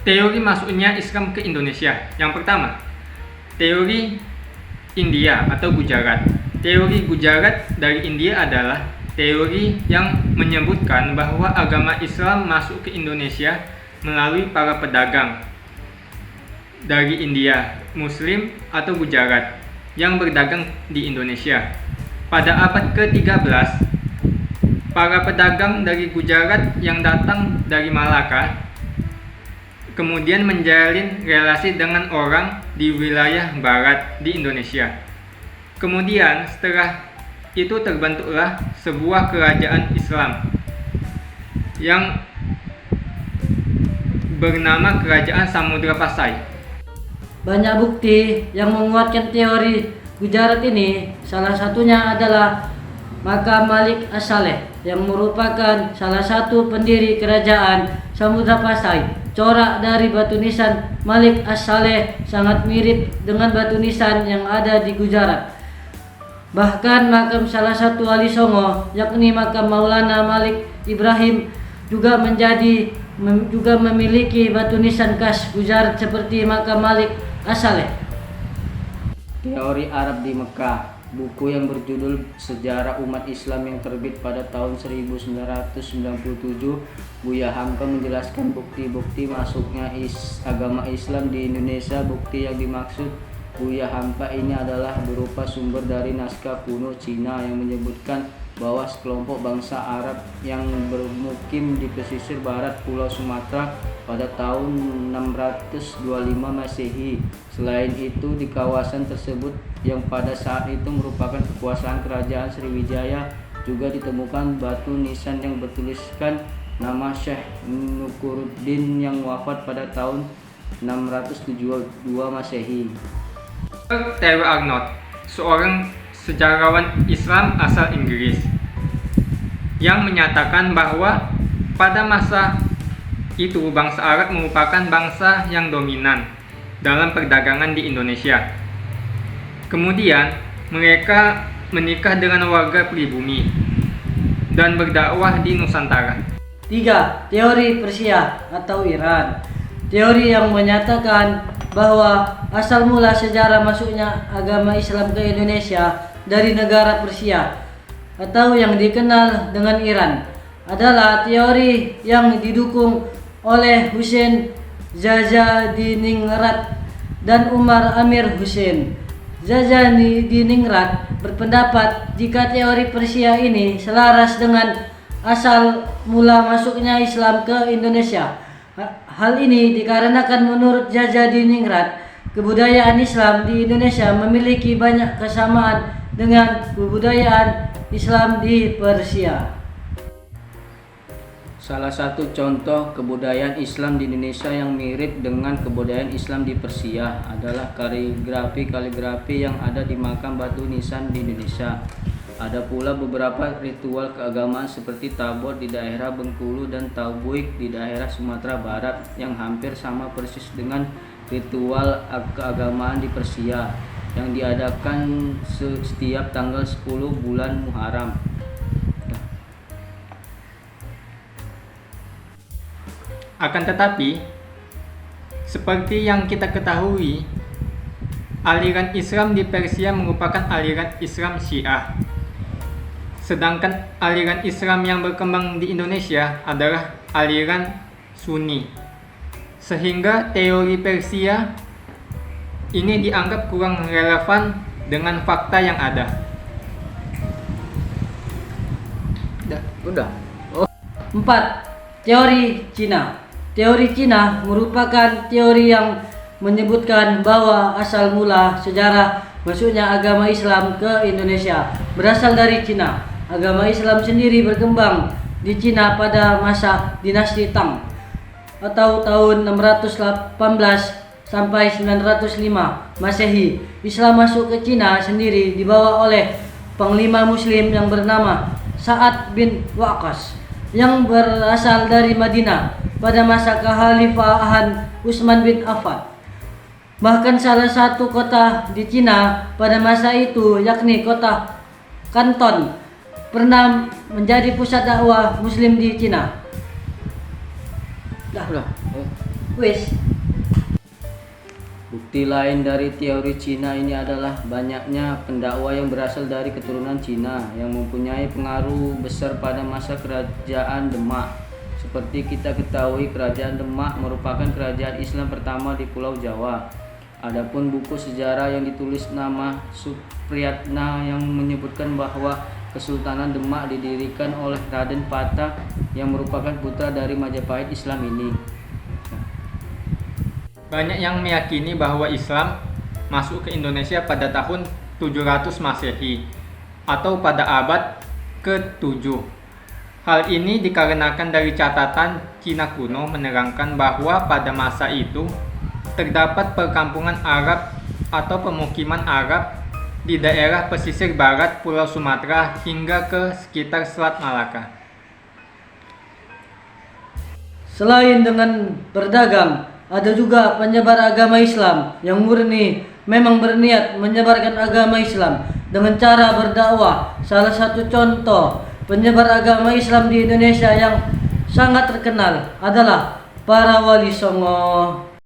Teori masuknya Islam ke Indonesia. Yang pertama, teori India atau Gujarat. Teori Gujarat dari India adalah teori yang menyebutkan bahwa agama Islam masuk ke Indonesia melalui para pedagang dari India, Muslim atau Gujarat yang berdagang di Indonesia. Pada abad ke-13, para pedagang dari Gujarat yang datang dari Malaka kemudian menjalin relasi dengan orang di wilayah barat di Indonesia. Kemudian setelah itu terbentuklah sebuah kerajaan Islam yang bernama Kerajaan Samudra Pasai. Banyak bukti yang menguatkan teori Gujarat ini. Salah satunya adalah makam Malik As-Saleh yang merupakan salah satu pendiri kerajaan Samudra Pasai. Corak dari batu nisan Malik As-Saleh sangat mirip dengan batu nisan yang ada di Gujarat. Bahkan makam salah satu wali Songo, yakni makam Maulana Malik Ibrahim, juga memiliki batu nisan khas Gujarat seperti makam Malik As-Saleh. Teori Arab di Mekah. Buku yang berjudul Sejarah Umat Islam yang terbit pada tahun 1997, Buya Hamka menjelaskan bukti-bukti masuknya agama Islam di Indonesia. Bukti yang dimaksud Buya Hamka ini adalah berupa sumber dari naskah kuno Cina yang menyebutkan bahwa sekelompok bangsa Arab yang bermukim di pesisir barat Pulau Sumatera pada tahun 625 Masehi. Selain itu, di kawasan tersebut yang pada saat itu merupakan kekuasaan kerajaan Sriwijaya juga ditemukan batu nisan yang bertuliskan nama Syekh Nukuruddin yang wafat pada tahun 672 Masehi. Theodore Arnold, seorang sejarawan Islam asal Inggris, yang menyatakan bahwa pada masa itu bangsa Arab merupakan bangsa yang dominan dalam perdagangan di Indonesia. Kemudian mereka menikah dengan warga pribumi dan berdakwah di Nusantara. 3. Teori Persia atau Iran. Teori yang menyatakan bahwa asal mula sejarah masuknya agama Islam ke Indonesia dari negara Persia atau yang dikenal dengan Iran adalah teori yang didukung oleh Hussein Zazadiningrat dan Umar Amir Hussein. Zazadiningrat berpendapat jika teori Persia ini selaras dengan asal mula masuknya Islam ke Indonesia. Hal ini dikarenakan menurut Zazadiningrat, kebudayaan Islam di Indonesia memiliki banyak kesamaan dengan kebudayaan Islam di Persia. Salah satu contoh kebudayaan Islam di Indonesia yang mirip dengan kebudayaan Islam di Persia adalah kaligrafi yang ada di makam batu nisan di Indonesia. Ada pula beberapa ritual keagamaan seperti tabor di daerah Bengkulu dan taubuik di daerah Sumatera Barat yang hampir sama persis dengan ritual keagamaan di Persia yang diadakan setiap tanggal 10 bulan Muharram. Akan tetapi, seperti yang kita ketahui, aliran Islam di Persia merupakan aliran Islam Syiah. Sedangkan aliran Islam yang berkembang di Indonesia adalah aliran Sunni. Sehingga teori Persia ini dianggap kurang relevan dengan fakta yang ada. Udah. 4. Teori Cina. Teori Cina merupakan teori yang menyebutkan bahwa asal mula sejarah masuknya agama Islam ke Indonesia berasal dari Cina. Agama Islam sendiri berkembang di Cina pada masa dinasti Tang atau tahun 618 sampai 905 Masehi. Islam masuk ke Cina sendiri dibawa oleh panglima muslim yang bernama Sa'ad bin Waqqas yang berasal dari Madinah pada masa kekhalifahan Utsman bin Affan. Bahkan salah satu kota di Cina pada masa itu, yakni kota Kanton, pernah menjadi pusat dakwah muslim di Cina. Udah. Wis. Bukti lain dari teori Cina ini adalah banyaknya pendakwa yang berasal dari keturunan Cina yang mempunyai pengaruh besar pada masa kerajaan Demak. Seperti kita ketahui, kerajaan Demak merupakan kerajaan Islam pertama di Pulau Jawa. Adapun buku sejarah yang ditulis nama Supriyatna yang menyebutkan bahwa Kesultanan Demak didirikan oleh Raden Patah yang merupakan putra dari Majapahit Islam ini. Banyak yang meyakini bahwa Islam masuk ke Indonesia pada tahun 700 Masehi atau pada abad ke-7. Hal ini dikarenakan dari catatan Cina kuno menerangkan bahwa pada masa itu terdapat perkampungan Arab atau pemukiman Arab di daerah pesisir barat Pulau Sumatera hingga ke sekitar Selat Malaka. Selain dengan berdagang, ada juga penyebar agama Islam yang murni memang berniat menyebarkan agama Islam dengan cara berdakwah. Salah satu contoh penyebar agama Islam di Indonesia yang sangat terkenal adalah para wali Songo.